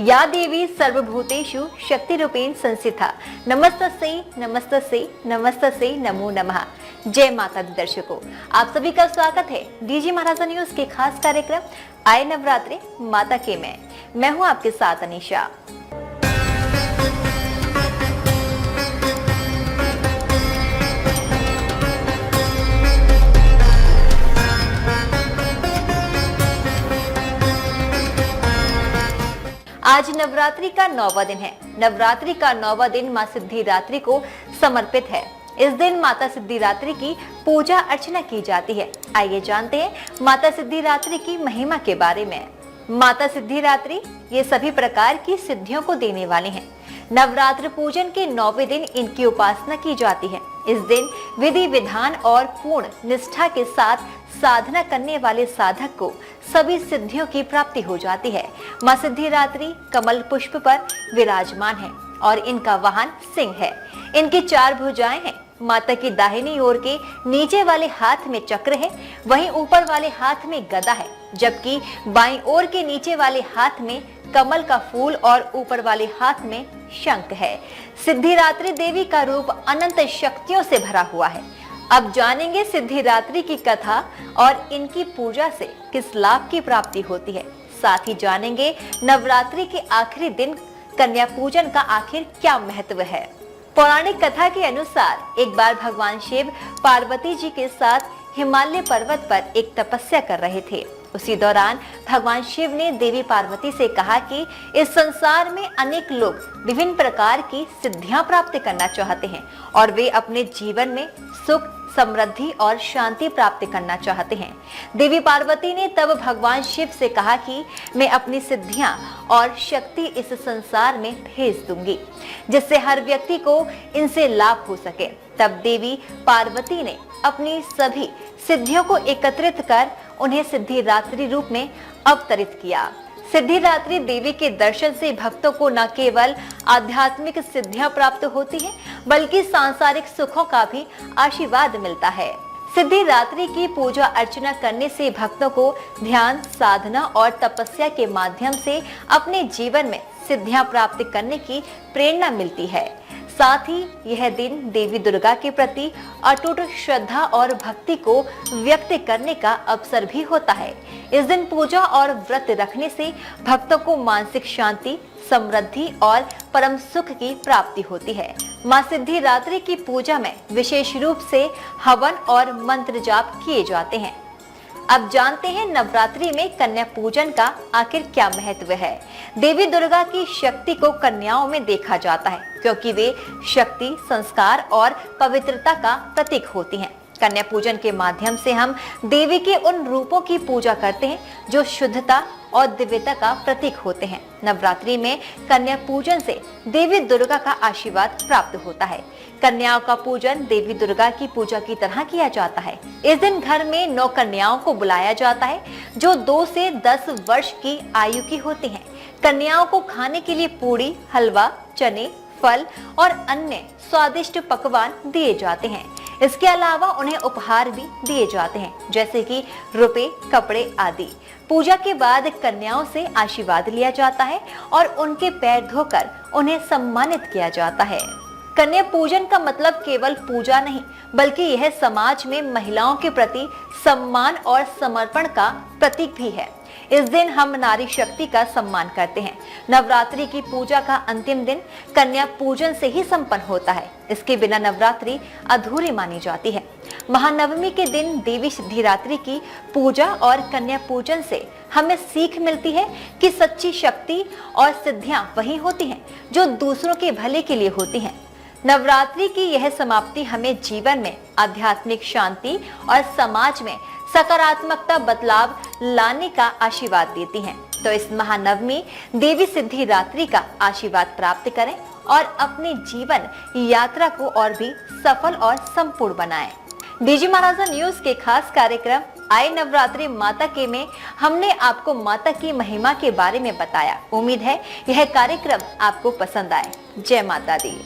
या देवी सर्वभूतेषु शक्ति रूपेण संस्थिता नमस्तस्यै नमस्तस्यै नमस्तस्यै नमो नमः। जय माता दी दर्शकों, आप सभी का स्वागत है डीजी महाराजा न्यूज के खास कार्यक्रम आए नवरात्रि माता के में। मैं हूं आपके साथ अनीशा। आज नवरात्रि का 9वां दिन है। नवरात्रि का 9वां दिन मां सिद्धिदात्री को समर्पित है। इस दिन माता सिद्धिदात्री की पूजा अर्चना की जाती है। आइए जानते हैं माता सिद्धिदात्री की महिमा के बारे में। माता सिद्धिदात्री ये सभी प्रकार की सिद्धियों को देने वाली हैं। नवरात्र पूजन के 9वें दिन इनकी उपासना की जाती है। इस दिन विधि विधान और पूर्ण निष्ठा के साथ साधना करने वाले साधक को सभी सिद्धियों की प्राप्ति हो जाती है। मां सिद्धिदात्री कमल पुष्प पर विराजमान है और इनका वाहन सिंह है। इनकी 4 भुजाएं हैं। माता की दाहिनी ओर के नीचे वाले हाथ में चक्र है, वहीं ऊपर वाले हाथ में गदा है, जबकि बाईं ओर के नीचे वाले हाथ में कमल का फूल और ऊपर वाले हाथ में शंख है। सिद्धिदात्री देवी का रूप अनंत शक्तियों से भरा हुआ है। अब जानेंगे सिद्धिदात्री की कथा और इनकी पूजा से किस लाभ की प्राप्ति होती है। साथ ही जानेंगे नवरात्रि के आखिरी दिन कन्या पूजन का आखिर क्या महत्व है। पौराणिक कथा के अनुसार एक बार भगवान शिव पार्वती जी के साथ हिमालय पर्वत पर एक तपस्या कर रहे थे। उसी दौरान भगवान शिव ने देवी पार्वती से कहा कि इस संसार में अनेक लोग विभिन्न प्रकार की सिद्धियां प्राप्त करना चाहते हैं और वे अपने जीवन में सुख, समृद्धि और शांति प्राप्त करना चाहते हैं। देवी पार्वती ने तब भगवान शिव से कहा कि मैं अपनी सिद्धियां और शक्ति इस संसार में भेज दूंगी, जिससे हर व्यक्ति को इनसे लाभ हो सके। तब देवी पार्वती ने अपनी सभी सिद्धियों को एकत्रित कर उन्हें सिद्धिदात्री रूप में अवतरित किया। सिद्धिदात्री देवी के दर्शन से भक्तों को न केवल आध्यात्मिक सिद्धियां प्राप्त होती हैं, बल्कि सांसारिक सुखों का भी आशीर्वाद मिलता है। सिद्धिदात्री की पूजा अर्चना करने से भक्तों को ध्यान, साधना और तपस्या के माध्यम से अपने जीवन में सिद्धियां प्राप्त करने की प्रेरणा मिलती है। साथ ही यह दिन देवी दुर्गा के प्रति अटूट श्रद्धा और भक्ति को व्यक्त करने का अवसर भी होता है। इस दिन पूजा और व्रत रखने से भक्तों को मानसिक शांति, समृद्धि और परम सुख की प्राप्ति होती है। मां सिद्धिदात्री की पूजा में विशेष रूप से हवन और मंत्र जाप किए जाते हैं। अब जानते हैं नवरात्रि में कन्या पूजन का आखिर क्या महत्व है। देवी दुर्गा की शक्ति को कन्याओं में देखा जाता है, क्योंकि वे शक्ति, संस्कार और पवित्रता का प्रतीक होती हैं। कन्या पूजन के माध्यम से हम देवी के उन रूपों की पूजा करते हैं जो शुद्धता और दिव्यता का प्रतीक होते हैं। नवरात्रि में कन्या पूजन से देवी दुर्गा का आशीर्वाद प्राप्त होता है। कन्याओं का पूजन देवी दुर्गा की पूजा की तरह किया जाता है। इस दिन घर में 9 कन्याओं को बुलाया जाता है जो 2 से 10 वर्ष की आयु की होती हैं। कन्याओं को खाने के लिए पूड़ी, हलवा, चने, फल और अन्य स्वादिष्ट पकवान दिए जाते हैं। इसके अलावा उन्हें उपहार भी दिए जाते हैं, जैसे कि रुपए, कपड़े आदि। पूजा के बाद कन्याओं से आशीर्वाद लिया जाता है और उनके पैर धोकर उन्हें सम्मानित किया जाता है। कन्या पूजन का मतलब केवल पूजा नहीं, बल्कि यह समाज में महिलाओं के प्रति सम्मान और समर्पण का प्रतीक भी है। इस दिन हम नारी शक्ति का सम्मान करते हैं। नवरात्रि की पूजा का अंतिम दिन कन्या पूजन से ही संपन्न होता है। इसके बिना नवरात्रि अधूरी मानी जाती है। महानवमी के दिन देवी सिद्धिदात्री की पूजा और कन्या पूजन से हमें सीख मिलती है कि सच्ची शक्ति और सिद्धियां वही होती हैं जो दूसरों के भले के लिए होती हैं। नवरात्रि की यह समाप्ति हमें जीवन में आध्यात्मिक शांति और समाज में सकारात्मकता बदलाव लाने का आशीर्वाद देती हैं। तो इस महानवमी देवी सिद्धिदात्री का आशीर्वाद प्राप्त करें और अपने जीवन यात्रा को और भी सफल और संपूर्ण बनाएं। डीजी महाराजा न्यूज के खास कार्यक्रम आए नवरात्रि माता के में हमने आपको माता की महिमा के बारे में बताया। उम्मीद है यह कार्यक्रम आपको पसंद आए। जय माता दी।